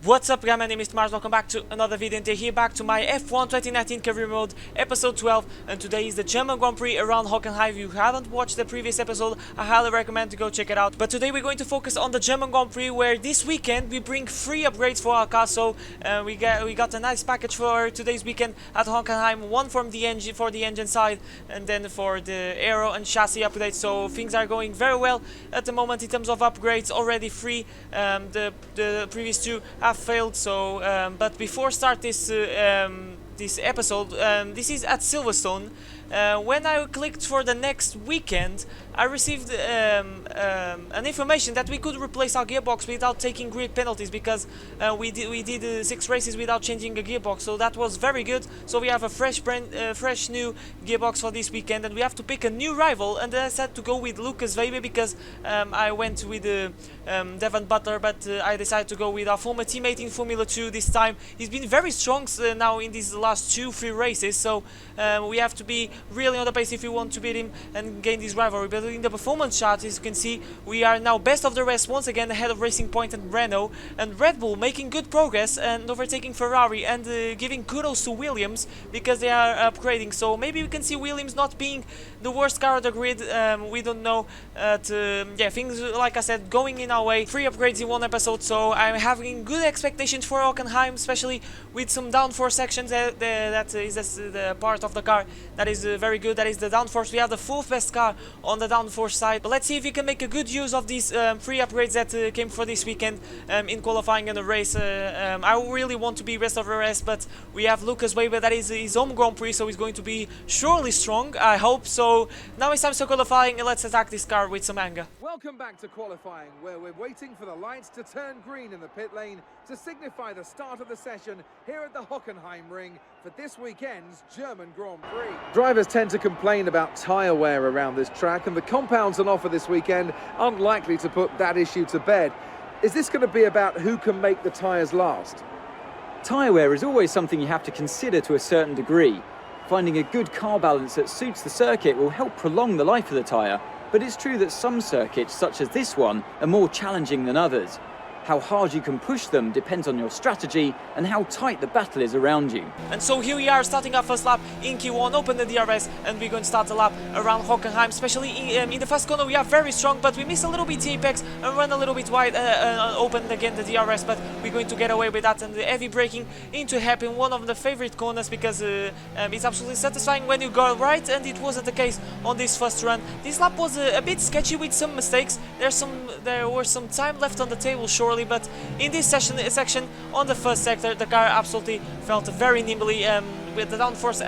What's up guys, my name is Mars, welcome back to another video, and here back to my F1 2019 career mode, episode 12, and today is the German Grand Prix around Hockenheim. If you haven't watched the previous episode, I highly recommend to go check it out. But today we're going to focus on the German Grand Prix, where this weekend we bring free upgrades for our car. So we got a nice package for today's weekend at Hockenheim, one from the engine for the engine side, and then for the aero and chassis updates. So things are going very well at the moment in terms of upgrades, already free. The previous two have failed, so but before start this episode, this is at Silverstone. When I clicked for the next weekend, I received an information that we could replace our gearbox without taking grid penalties, because we did 6 races without changing a gearbox, so that was very good. So we have a fresh new gearbox for this weekend, and we have to pick a new rival, and I said to go with Lucas Weber, because I went with Devon Butler, but I decided to go with our former teammate in Formula 2 this time. He's been very strong now in these last 2-3 races, so we have to be really on the pace if we want to beat him and gain this rivalry. But in the performance chart, as you can see, we are now best of the rest once again, ahead of Racing Point and Renault, and Red Bull making good progress and overtaking Ferrari, and giving kudos to Williams because they are upgrading. So maybe we can see Williams not being the worst car on the grid. We don't know. Yeah, things, like I said, going in our way. 3 upgrades in one episode, so I'm having good expectations for Hockenheim, especially with some downforce sections. That is the part of the car that is very good. That is the downforce. We have the 4th best car on the downforce side. But let's see if we can make a good use of these 3 upgrades that came for this weekend in qualifying and the race. I really want to be rest of the rest, but we have Lucas Weber. That is his home Grand Prix, so he's going to be surely strong, I hope. So now it's time to qualifying, and let's attack this car with some anger. Welcome back to qualifying, where we're waiting for the lights to turn green in the pit lane to signify the start of the session here at the Hockenheim ring for this weekend's German Grand Prix. Drivers tend to complain about tyre wear around this track, and the compounds on offer this weekend aren't likely to put that issue to bed. Is this going to be about who can make the tyres last? Tyre wear is always something you have to consider to a certain degree. Finding a good car balance that suits the circuit will help prolong the life of the tyre, but it's true that some circuits, such as this one, are more challenging than others. How hard you can push them depends on your strategy and how tight the battle is around you. And so here we are, starting our first lap in Q1, open the DRS, and we're going to start the lap around Hockenheim. Especially in the first corner, we are very strong, but we miss a little bit the apex and run a little bit wide, open again the DRS, but we're going to get away with that. And the heavy braking into happen, one of the favorite corners, because it's absolutely satisfying when you go right, and it wasn't the case on this first run. This lap was a bit sketchy with some mistakes. There was some time left on the table, surely, but in this section on the first sector, the car absolutely felt very nimbly, with the downforce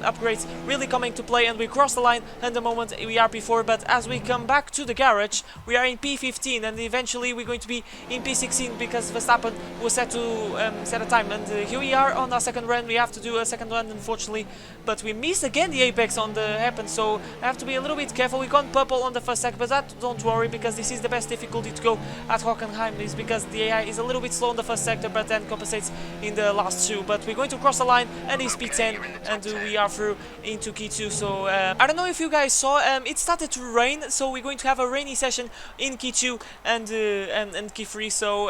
upgrades really coming to play, and we cross the line at the moment we are P4, but as we come back to the garage, we are in P15, and eventually we're going to be in P16, because Verstappen was set to set a time. And here we are on our second run. We have to do a second run, unfortunately, but we missed again the apex on the happen, so I have to be a little bit careful. We got purple on the first sector, but that, don't worry, because this is the best difficulty to go at Hockenheim, is because the AI is a little bit slow on the first sector, but then compensates in the last 2. But we're going to cross the line, and it's P10, and we are through into Q2. So I don't know if you guys saw, it started to rain, so we're going to have a rainy session in Q2 and Q3. So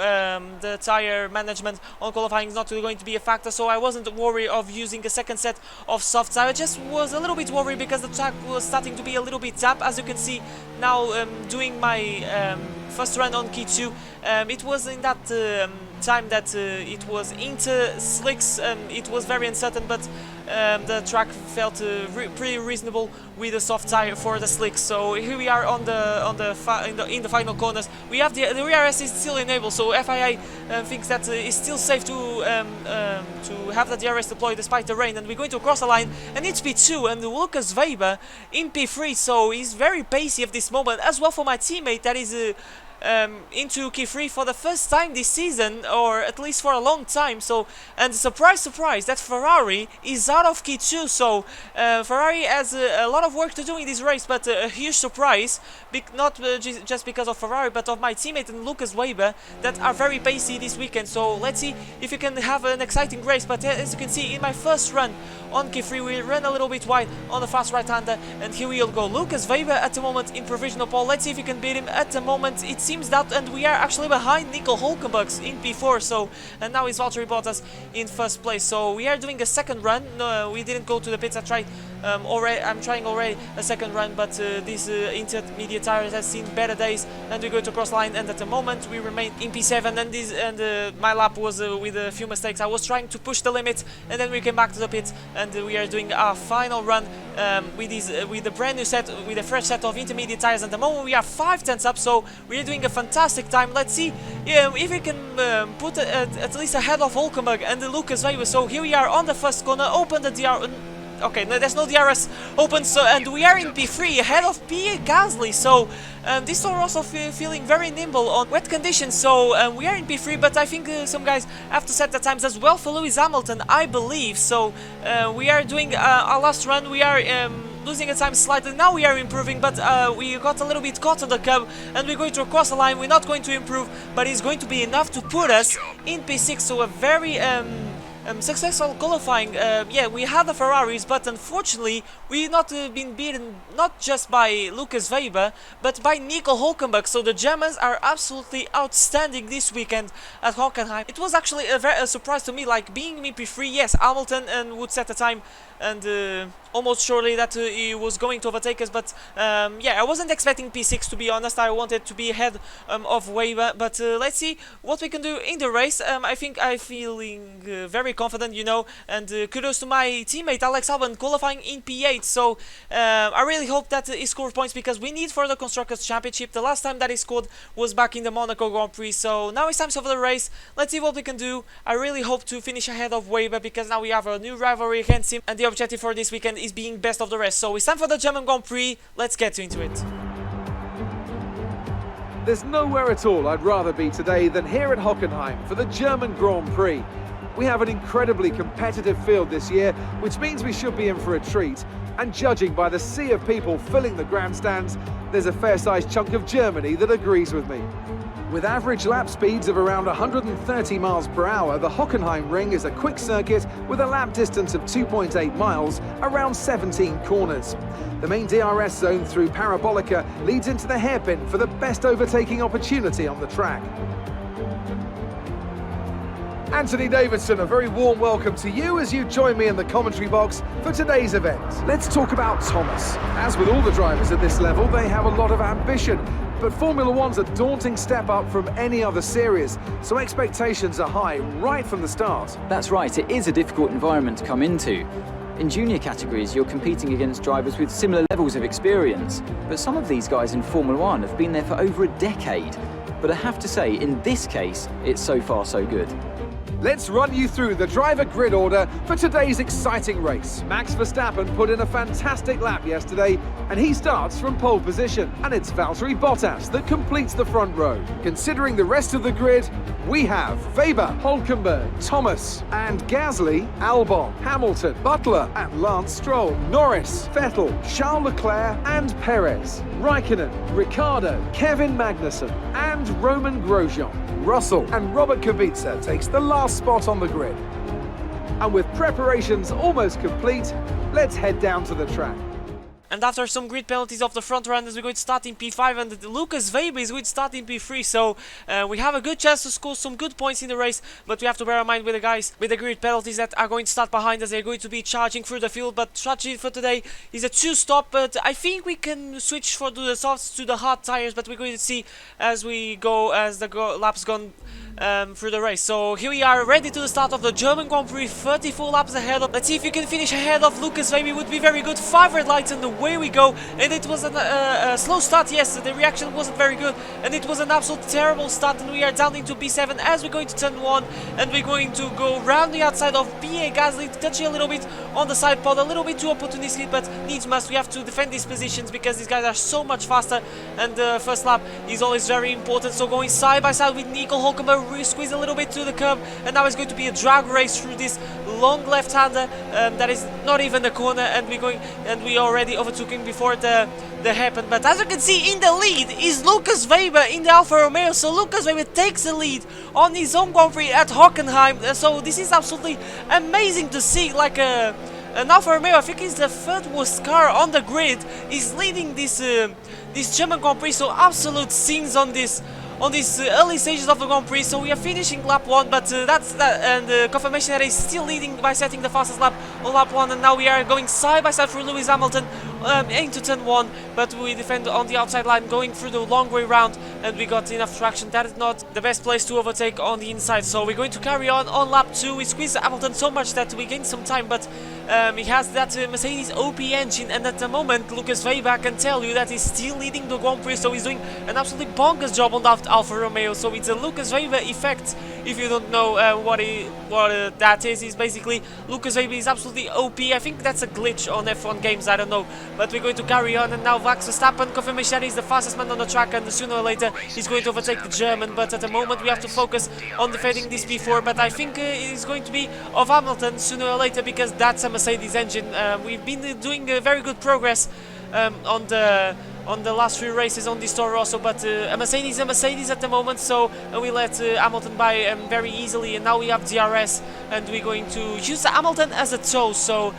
the tire management on qualifying is not going to be a factor, so I wasn't worried of using a second set of soft tire. I just was a little bit worried because the track was starting to be a little bit damp, as you can see now. Doing my first run on Q2, it was in that time that it was into slicks. It was very uncertain, but the track felt pretty reasonable with a soft tire for the slicks. So here we are in the final corners. We have the DRS is still enabled, so FIA thinks that it's still safe to have the DRS deployed despite the rain. And we're going to cross the line, and it's P2, and Lucas Weber in P3, so he's very pacey at this moment, as well for my teammate that is into Q3 for the first time this season, or at least for a long time. So, and surprise, surprise, that Ferrari is out of Q2. So Ferrari has a lot of work to do in this race, but a huge surprise, not just because of Ferrari, but of my teammate and Lucas Weber, that are very pacey this weekend. So let's see if we can have an exciting race. But as you can see, in my first run on Q3, we ran a little bit wide on the fast right-hander, and here we'll go. Lucas Weber at the moment in provisional pole. Let's see if we can beat him. At the moment, it seems that, and we are actually behind Nico Hulkenberg in P4, so, and now it's Valtteri Bottas in first place. So we are doing a second run. No, we didn't go to the pits. I'm trying already a second run, but these intermediate tires has seen better days, and we go to cross line, and at the moment we remain in P7, and my lap was with a few mistakes. I was trying to push the limit, and then we came back to the pits, and we are doing our final run with the brand new set, with a fresh set of intermediate tires. At the moment we are 5/10 up, so we are doing a fantastic time. Let's see if we can put at least ahead of Hulkenberg and Lucas Weber. So here we are on the first corner, open the DR. Okay, no, there's no DRS open, so, and we are in P3 ahead of Pierre Gasly. So this Toro Rosso feeling very nimble on wet conditions. So we are in P3, but I think some guys have to set the times as well for Lewis Hamilton, I believe. So we are doing our last run. We are losing a time slightly. Now we are improving, but we got a little bit caught on the curb, and we're going to cross the line. We're not going to improve, but it's going to be enough to put us in P6. So a very successful qualifying. Yeah, we had the Ferraris, but unfortunately we not been beaten not just by Lucas Weber, but by Nico Hulkenberg. So the Germans are absolutely outstanding this weekend at Hockenheim. It was actually a surprise to me, like being in P3. Yes, Hamilton would set the time, and almost surely that he was going to overtake us, but yeah, I wasn't expecting P6, to be honest. I wanted to be ahead of Weber, but let's see what we can do in the race. I think I'm feeling very confident, you know, and kudos to my teammate Alex Albon qualifying in P8. So I really hope that he scores points, because we need for the Constructors' Championship. The last time that he scored was back in the Monaco Grand Prix. So now it's time for the race. Let's see what we can do. I really hope to finish ahead of Weber, because now we have a new rivalry against him, and the objective for this weekend is being best of the rest. So it's time for the German Grand Prix. Let's get into it. There's nowhere at all I'd rather be today than here at Hockenheim for the German Grand Prix. We have an incredibly competitive field this year, which means we should be in for a treat. And judging by the sea of people filling the grandstands, there's a fair-sized chunk of Germany that agrees with me. With average lap speeds of around 130 miles per hour, the Hockenheim Ring is a quick circuit with a lap distance of 2.8 miles, around 17 corners. The main DRS zone through Parabolica leads into the hairpin for the best overtaking opportunity on the track. Anthony Davidson, a very warm welcome to you as you join me in the commentary box for today's event. Let's talk about Thomas. As with all the drivers at this level, they have a lot of ambition, but Formula One's a daunting step up from any other series, so expectations are high right from the start. That's right, it is a difficult environment to come into. In junior categories, you're competing against drivers with similar levels of experience, but some of these guys in Formula One have been there for over a decade. But I have to say, in this case, it's so far so good. Let's run you through the driver grid order for today's exciting race. Max Verstappen put in a fantastic lap yesterday, and he starts from pole position. And it's Valtteri Bottas that completes the front row. Considering the rest of the grid, we have Weber, Hulkenberg, Thomas, and Gasly, Albon, Hamilton, Butler, and Lance Stroll, Norris, Vettel, Charles Leclerc, and Perez, Raikkonen, Ricciardo, Kevin Magnussen, and Roman Grosjean. Russell and Robert Kubica takes the last spot on the grid. And with preparations almost complete, let's head down to the track. And after some grid penalties of the front runners, we're going to start in P5, and Lucas Weber is going to start in P3. So we have a good chance to score some good points in the race, but we have to bear in mind with the guys with the grid penalties that are going to start behind us. They're going to be charging through the field, but strategy for today is a 2-stop. But I think we can switch for the softs to the hard tires, but we're going to see as we go, as the laps gone through the race. So here we are, ready to the start of the German Grand Prix, 34 laps ahead of. Let's see if you can finish ahead of Lucas Weber. Would be very good. 5 red lights and away we go. And it was a slow start. Yes, the reaction wasn't very good, and it was an absolute terrible start. And we are down into P7 as we're going to turn 1, and we're going to go round the outside of Pierre Gasly, touching a little bit on the side pod, a little bit too opportunistic, but needs must. We have to defend these positions because these guys are so much faster, and the first lap is always very important. So going side by side with Nico Hulkenberg, squeeze a little bit to the curb, and now it's going to be a drag race through this long left-hander that is not even the corner, and we already overtook him before the hairpin. But as you can see, in the lead is Lucas Weber in the Alfa Romeo. So Lucas Weber takes the lead on his own Grand Prix at Hockenheim. So this is absolutely amazing to see. Like an Alfa Romeo, I think it's the third worst car on the grid, is leading this German Grand Prix. So absolute scenes on this on these early stages of the Grand Prix. So we are finishing lap 1, but and confirmation that he's still leading by setting the fastest lap on lap 1, and now we are going side by side through Lewis Hamilton into turn 1, but we defend on the outside line going through the long way round, and we got enough traction. That is not the best place to overtake on the inside, so we're going to carry on lap 2. We squeeze Hamilton so much that we gain some time, but he has that Mercedes OP engine, and at the moment Lucas Weber can tell you that he's still leading the Grand Prix, so he's doing an absolutely bonkers job on that Alfa Romeo. So it's a Lucas Weber effect. If you don't know what that is basically Lucas Weber is absolutely OP. I think that's a glitch on F1 games, I don't know, but we're going to carry on. And now Max Verstappen, confirmation that he's the fastest man on the track, and sooner or later he's going to overtake the German, but at the moment we have to focus on defending this P4, but I think it's going to be of Hamilton sooner or later, because that's a Mercedes engine. We've been doing very good progress on the last few races on this Toro Rosso, but a Mercedes at the moment, so we let Hamilton by very easily, and now we have DRS, and we're going to use Hamilton as a tow, so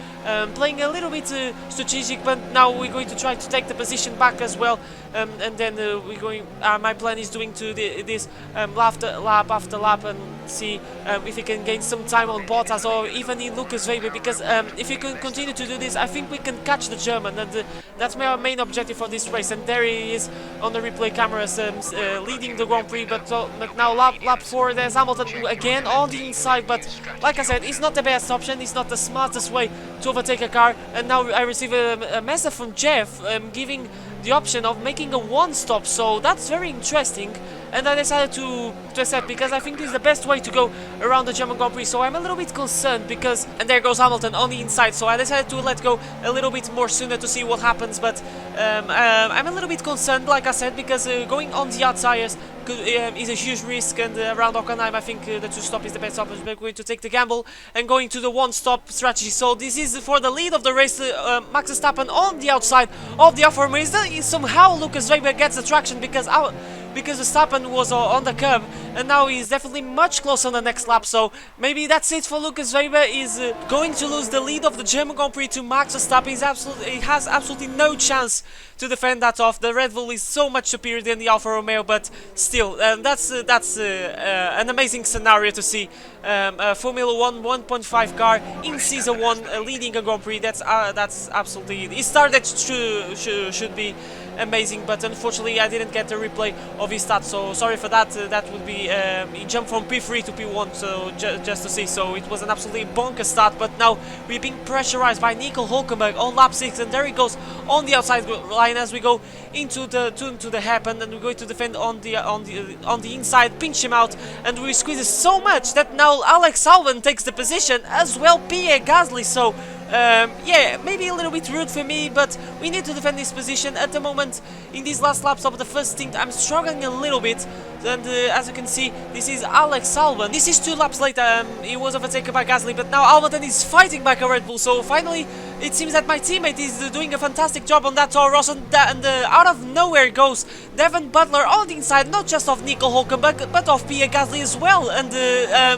playing a little bit strategic, but now we're going to try to take the position back as well, and then we're going. My plan is doing this lap after lap, and see if we can gain some time on Bottas or even in Lucas Weber, because if we can continue to do this, I think we can catch the German, and that's my main objective for this race. And there he is on the replay cameras, leading the Grand Prix, but now lap 4, there's Hamilton again on the inside, but like I said, it's not the best option, it's not the smartest way to overtake a car. And now I receive a message from Jeff giving the option of making a one-stop, so that's very interesting, and I decided to accept, because I think this is the best way to go around the German Grand Prix. So I'm a little bit concerned, because, and there goes Hamilton on the inside, so I decided to let go a little bit more sooner to see what happens, but I'm a little bit concerned, like I said, because going on the outsiders is a huge risk, and around Hockenheim I think the two-stop is the best option. We're going to take the gamble and going to the one-stop strategy. So this is for the lead of the race, Max Verstappen on the outside of the Alfa Romeo. Somehow Lucas Weber gets the traction, because Verstappen was on the curb, and now he's definitely much closer on the next lap. So maybe that's it for Lucas Weber. Is going to lose the lead of the German Grand Prix to Max Verstappen. He has absolutely no chance to defend that off. The Red Bull is so much superior than the Alfa Romeo, but still, that's an amazing scenario to see. Formula 1 1.5 car in Season 1 leading a Grand Prix. That's absolutely, it started should be amazing, but unfortunately I didn't get the replay of his stats, so sorry for that. That would be he jumped from P3 to P1, so just to see. So it was an absolutely bonkers start, but now we're being pressurized by Nico Hülkenberg on lap 6, and there he goes on the outside line as we go into the hairpin, and we're going to defend on the inside, pinch him out, and we squeeze it so much that now Alex Albon takes the position, as well Pierre Gasly. So yeah, maybe a little bit rude for me, but we need to defend this position. At the moment, in these last laps of the first stint, I'm struggling a little bit, and as you can see, this is Alex Albon. This is 2 laps later. He was overtaken by Gasly, but now Albon is fighting back a Red Bull, so finally it seems that my teammate is doing a fantastic job on that Toro Rosso, and out of nowhere goes Devon Butler on the inside, not just of Nico Hülkenberg, but of Pierre Gasly as well, and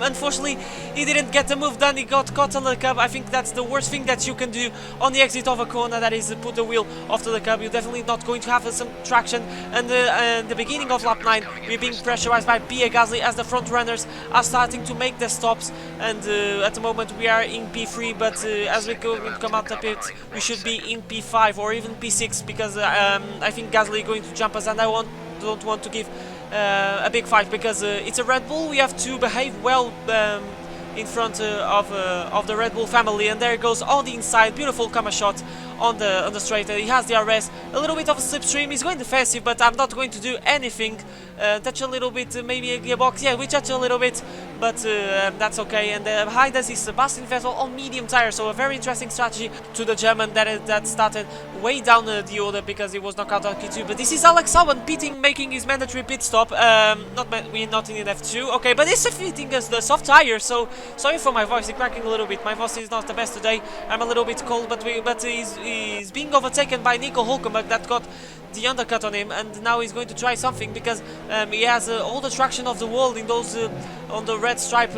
unfortunately he didn't get the move done. He got caught on the curb. I think that's the worst thing that you can do on the exit of a corner, that is put the wheel off to the curb. You're definitely not going to have some traction, and the beginning of lap 9 we're being pressurized by Pierre Gasly as the front runners are starting to make their stops, and at the moment we are in P3, but as we come out the pit we should be in P5 or even P6, because I think Gasly is going to jump us, and I don't want to give a big fight, because it's a Red Bull. We have to behave well in front of the Red Bull family, and there it goes on the inside. Beautiful camera shot on the straight. He has the DRS, a little bit of a slipstream. He's going defensive, but I'm not going to do anything. Touch a little bit, maybe a gearbox. Yeah, we touch a little bit, but that's okay. And behind us is Sebastian Vettel on medium tire, so a very interesting strategy to the German that started way down the order because he was knocked out on P2. But this is Alex Albon pitting, making his mandatory pit stop. We're not in F2, okay, but he's fitting us the soft tire. So sorry for my voice, it's cracking a little bit. My voice is not the best today. I'm a little bit cold, but he's he's being overtaken by Nico Hulkenberg that got the undercut on him, and now he's going to try something because he has all the traction of the world in those on the red stripe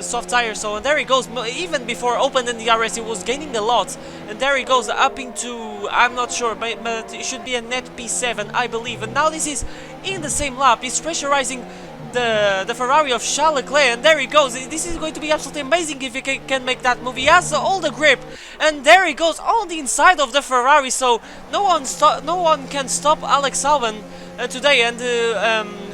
soft tires. So and there he goes. Even before opening the DRS, he was gaining a lot, and there he goes up into, I'm not sure, but it should be a net P7, I believe. And now this is in the same lap. He's pressurizing the Ferrari of Charles Leclerc, and there he goes. This is going to be absolutely amazing if he can make that move. He has all the grip, and there he goes on the inside of the Ferrari. So no one can stop Alex Albon today, and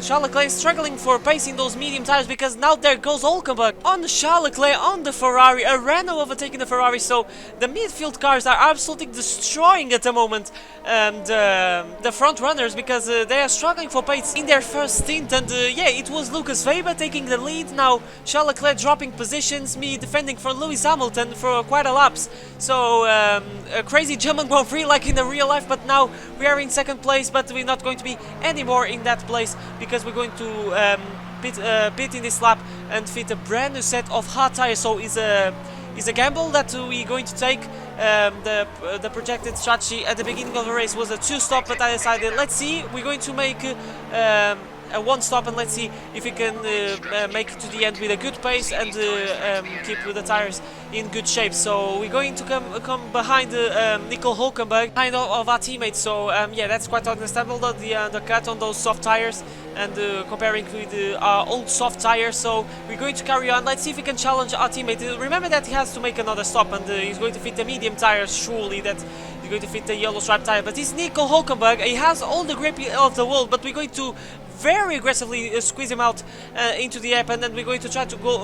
Charles Leclerc is struggling for pace in those medium tires because now there goes Hulkenberg on Charles Leclerc on the Ferrari, a Renault overtaking the Ferrari. So the midfield cars are absolutely destroying at the moment the front runners because they are struggling for pace in their first stint. And yeah, it was Lucas Weber taking the lead. Now Charles Leclerc dropping positions, me defending for Lewis Hamilton for quite a laps. So a crazy German Grand Prix like in the real life, but now we are in second place, but we're not going to be anymore in that place because we're going to pit in this lap and fit a brand new set of hard tires. So it's a gamble that we're going to take. The projected strategy at the beginning of the race was a 2-stop, but I decided, let's see, we're going to make a 1-stop, and let's see if we can make it to the end with a good pace and keep the tires in good shape. So we're going to come behind Nico Hulkenberg, kind of our teammates. So yeah, that's quite understandable, the cut on those soft tires and comparing with our old soft tires. So we're going to carry on. Let's see if we can challenge our teammate. Remember that he has to make another stop, and he's going to fit the medium tires. Surely that he's going to fit the yellow stripe tire, but it's Nico Hulkenberg. He has all the grip of the world, but we're going to very aggressively squeeze him out into the app, and then we're going to try to go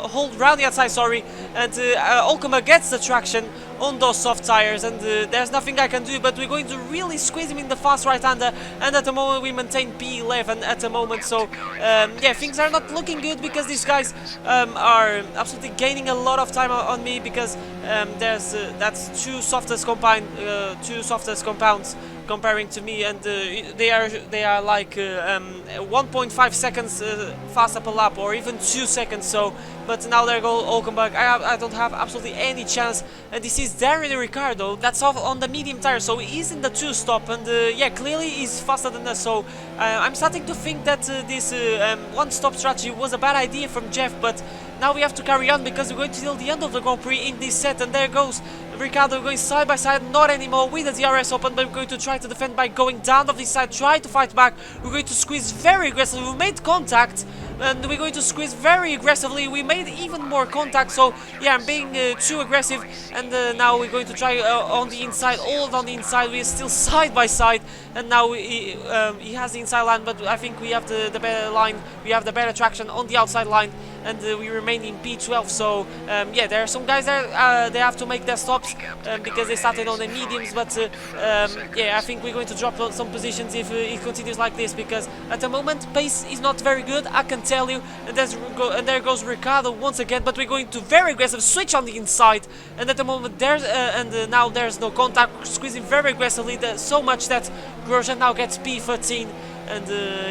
hold round the outside, sorry, and Hulkenberg gets the traction on those soft tires, and there's nothing I can do, but we're going to really squeeze him in the fast right-hander, and at the moment we maintain P11 at the moment. So yeah, things are not looking good because these guys are absolutely gaining a lot of time on me because that's two softest compounds comparing to me, and they are like 1.5 seconds faster per lap, or even 2 seconds. So, but now there goes Hulkenberg. I don't have absolutely any chance, and this is Daniel Ricciardo. That's off on the medium tire, so he's in the 2-stop, and yeah, clearly he's faster than us. So I'm starting to think that this 1-stop strategy was a bad idea from Jeff, but now we have to carry on because we're going to till the end of the Grand Prix in this set, and there goes Ricciardo going side by side, not anymore with the DRS open, but we're going to try to defend by going down of this side, try to fight back. We're going to squeeze very aggressively. We made contact, and we're going to squeeze very aggressively. We made even more contact, so yeah, I'm being too aggressive, and now we're going to try on the inside, all on the inside. We're still side by side, and now he has the inside line, but I think we have the better line, we have the better traction on the outside line, and we remain in P12. So yeah, there are some guys there, they have to make their stops because they started on the mediums, but yeah, I think we're going to drop some positions if it continues like this, because at the moment pace is not very good, I can tell you. And there goes Ricciardo once again, but we're going to very aggressive switch on the inside, and at the moment there's now there's no contact, squeezing very aggressively, so much that Grosjean now gets P13. And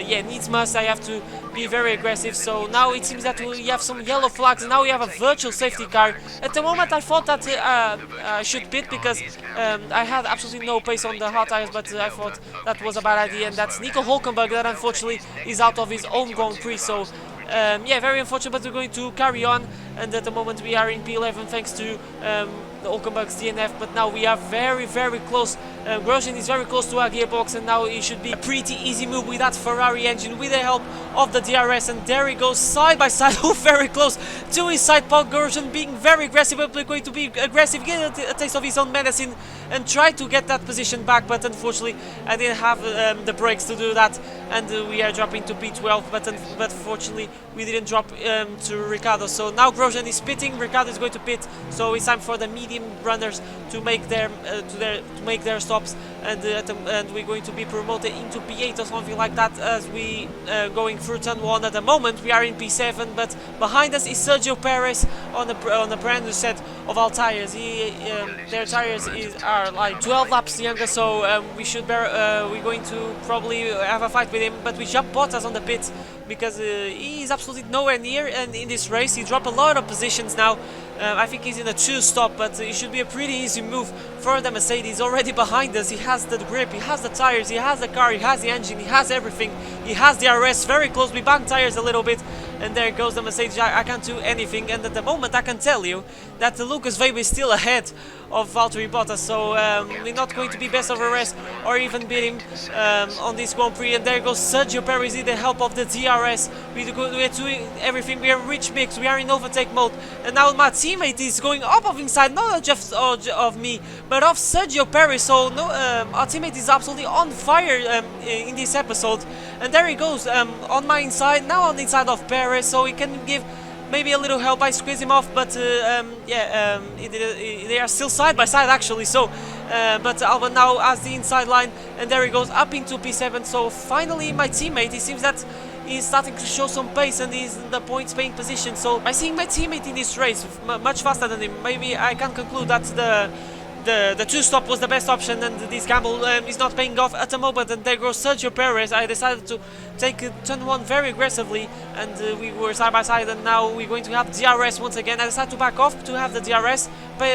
yeah, needs must, I have to be very aggressive. So now it seems that we have some yellow flags, and now we have a virtual safety car. At the moment I thought that I should pit because I had absolutely no pace on the hard tires, but I thought that was a bad idea, and that's Nico Hulkenberg that unfortunately is out of his own Grand Prix. So yeah, very unfortunate, but we're going to carry on, and at the moment we are in P11 thanks to Hulkenberg's DNF, but now we are very close. Grosjean is very close to our gearbox, and now it should be a pretty easy move with that Ferrari engine with the help of the DRS, and there he goes side by side, very close to his side pod. Grosjean being very aggressive, but we're going to be aggressive, get a taste of his own medicine and try to get that position back, but unfortunately I didn't have the brakes to do that, and we are dropping to P12, but fortunately we didn't drop to Ricciardo. So now Grosjean is pitting, Ricciardo is going to pit, so it's time for the medium runners to make their stops. and we're going to be promoted into P8 or something like that as we going through turn 1. At the moment we are in P7, but behind us is Sergio Perez on a brand new set of all tires. Their tires are like 12 laps younger, so we're going to probably have a fight with him, but we jump Bottas on the pit because he is absolutely nowhere near, and in this race he dropped a lot of positions now. I think he's in a 2-stop, but it should be a pretty easy move for the Mercedes. Already behind us, he has the grip, he has the tires, he has the car, he has the engine, he has everything. He has the RS very close. We banged tires a little bit, and there goes the Mercedes. I can't do anything, and at the moment I can tell you that Lucas Weber is still ahead of Valtteri Bottas, so we're not going to be best of a race or even beat him on this Grand Prix. And there goes Sergio Perez with the help of the DRS. We are doing everything. We are rich mix, we are in overtake mode, and now my teammate is going up of inside, not just of me, but of Sergio Perez. So no, our teammate is absolutely on fire in this episode, and there he goes on my inside, now on the inside of Perez, so he can give maybe a little help. I squeeze him off, but they are still side by side actually. So but Albon now has the inside line, and there he goes up into P7. So finally my teammate, it seems that he's starting to show some pace and he's in the points paying position. So by seeing my teammate in this race much faster than him, maybe I can conclude that the 2-stop was the best option, and this gamble is not paying off at the moment. And there goes Sergio Perez. I decided to take turn 1 very aggressively, and we were side by side, and now we're going to have DRS once again. I decided to back off to have the DRS,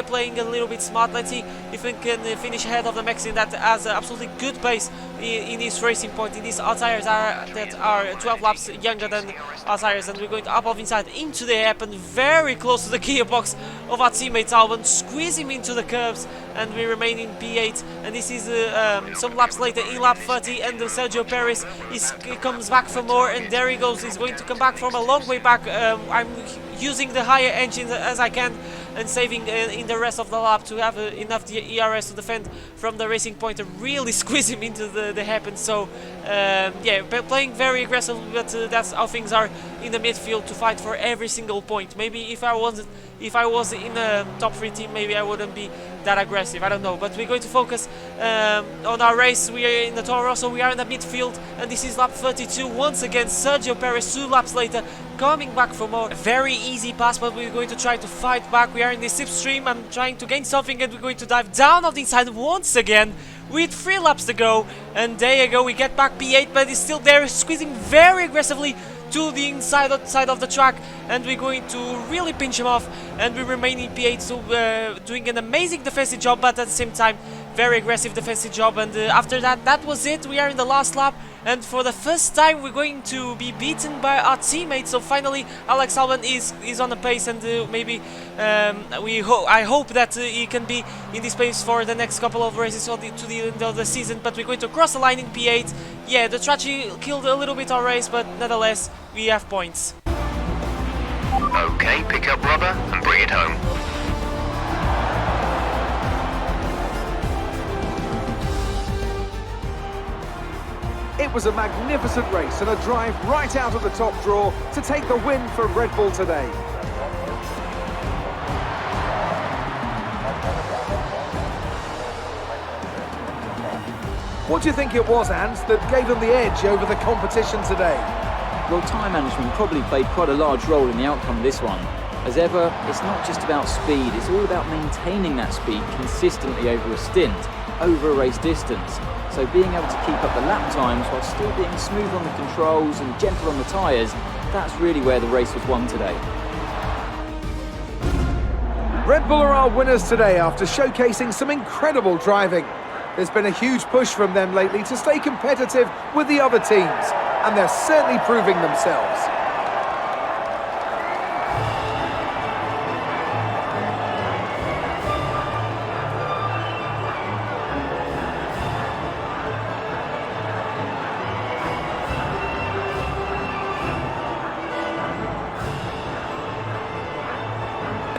playing a little bit smart. Let's see if we can finish ahead of the Mexican that has absolutely good pace in his racing point. In these our tires that are 12 laps younger than our tires, and we're going up off inside into the app and very close to the gearbox of our teammate Albon, squeeze him into the curves, and we remain in P8. And this is some laps later in lap 30, and Sergio Perez he comes back for more, and there he goes. He's going to come back from a long way back. I'm using the higher engine as I can and saving in the rest of the lap to have enough ERS to defend from the racing point and really squeeze him into the happen. So yeah, playing very aggressive, but that's how things are in the midfield, to fight for every single point. Maybe if I was in a top 3 team, maybe I wouldn't be that aggressive, I don't know. But we're going to focus on our race. We are in the Toro Rosso, we are in the midfield, and this is lap 32 once again. Sergio Perez 2 laps later coming back for more. A very easy pass, but we're going to try to fight back. We are in the slipstream. I'm trying to gain something, and we're going to dive down off the inside once again with 3 laps to go. And there you go, we get back P8, but he's still there, squeezing very aggressively to the inside of the track, and we're going to really pinch him off, and we remain in P8. So doing an amazing defensive job, but at the same time very aggressive defensive job. And after that was it. We are in the last lap, and for the first time we're going to be beaten by our teammates. So finally Alex Albon is on the pace, and maybe I hope that he can be in this pace for the next couple of races to the end of the season. But we're going to cross the line in P8. Yeah, the tragedy killed a little bit our race, but nonetheless we have points. Okay, pick up rubber and bring it home. It was a magnificent race and a drive right out of the top draw to take the win for Red Bull today. What do you think it was, Ant, that gave them the edge over the competition today? Well, time management probably played quite a large role in the outcome of this one. As ever, it's not just about speed, it's all about maintaining that speed consistently over a stint, over a race distance. So being able to keep up the lap times while still being smooth on the controls and gentle on the tyres, that's really where the race was won today. Red Bull are our winners today after showcasing some incredible driving. There's been a huge push from them lately to stay competitive with the other teams, and they're certainly proving themselves.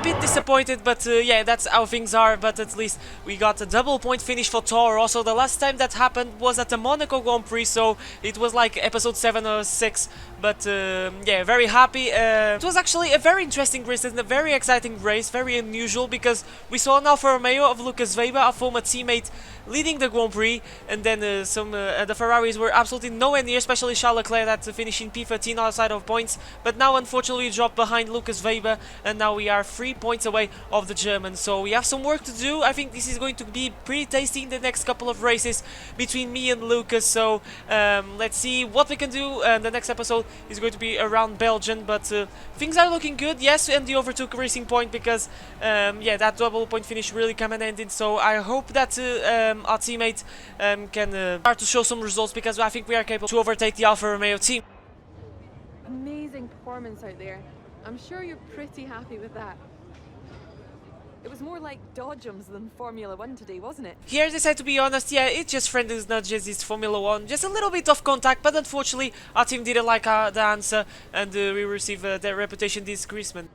bit disappointed, but yeah, that's how things are. But at least we got a double point finish for Toro Rosso. The last time that happened was at the Monaco Grand Prix, so it was like episode 7 or 6. But yeah, very happy. It was actually a very interesting race and a very exciting race, very unusual, because we saw an Alfa Romeo of Lucas Weber, our former teammate, leading the Grand Prix, and then the Ferraris were absolutely nowhere near, especially Charles Leclerc that finished in P13 outside of points. But now unfortunately we dropped behind Lucas Weber, and now we are 3 points away of the German. So we have some work to do. I think this is going to be pretty tasty in the next couple of races between me and Lucas. So let's see what we can do. The next episode is going to be around Belgium, but things are looking good. Yes, and the overtook Racing Point because yeah, that double point finish really came and ended. So I hope that our teammate can start to show some results, because I think we are capable to overtake the Alfa Romeo team. Amazing performance out there. I'm sure you're pretty happy with that. It was more like dodgems than Formula 1 today, wasn't it? Here I decided to be honest, yeah, it's just friendly nudges, it's Formula 1, just a little bit of contact, but unfortunately our team didn't like the answer, and we received their reputation disgracement.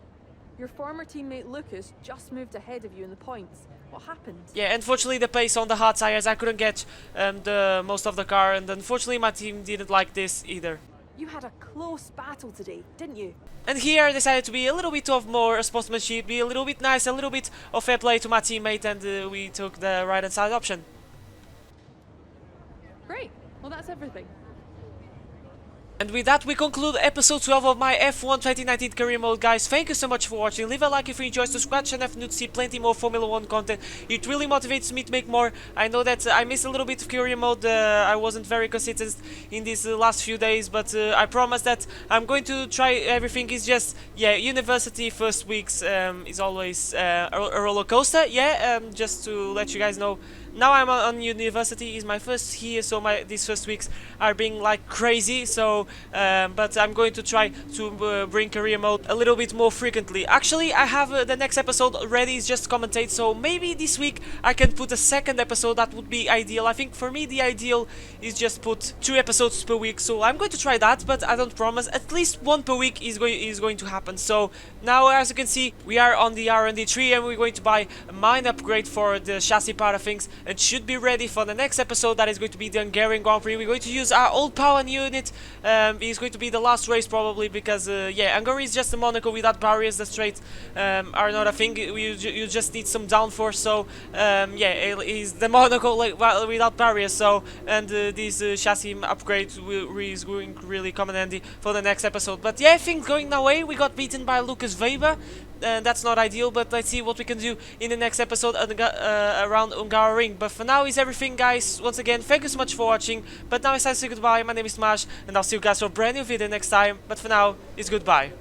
Your former teammate Lucas just moved ahead of you in the points. What happened? Yeah, unfortunately the pace on the hard tires, I couldn't get the most of the car, and unfortunately my team didn't like this either. You had a close battle today, didn't you? And here I decided to be a little bit of more sportsmanship, be a little bit nice, a little bit of fair play to my teammate, and we took the right hand side option. Great. Well, that's everything. And with that, we conclude episode 12 of my F1 2019 career mode, guys. Thank you so much for watching. Leave a like if you enjoyed, subscribe to channel if you to see plenty more Formula 1 content. It really motivates me to make more. I know that I missed a little bit of career mode. I wasn't very consistent in these last few days, but I promise that I'm going to try everything. It's just, yeah, university first weeks is always a roller coaster. Yeah, just to let you guys know. Now I'm on university, is my first year, so these first weeks are being like crazy. So, but I'm going to try to bring career mode a little bit more frequently. Actually, I have the next episode ready, it's just commentate. So maybe this week I can put a second episode. That would be ideal. I think for me the ideal is just put 2 episodes per week. So I'm going to try that, but I don't promise. At least 1 per week is going to happen. So now, as you can see, we are on the R&D tree, and we're going to buy a mine upgrade for the chassis part of things, and should be ready for the next episode. That is going to be the Hungarian Grand Prix. We're going to use our old power unit. It's going to be the last race probably, because yeah, Hungary is just a Monaco without barriers. The straights are not a thing. You just need some downforce. So yeah, it's the Monaco like without barriers. So, and this chassis upgrade is going to really come in handy for the next episode. But yeah, things going our way. We got beaten by Lucas Weber. That's not ideal, but let's see what we can do in the next episode around Hungaroring. But for now is everything, guys. Once again, thank you so much for watching. But now it's time to say goodbye. My name is Smash, and I'll see you guys for a brand new video next time. But for now, it's goodbye.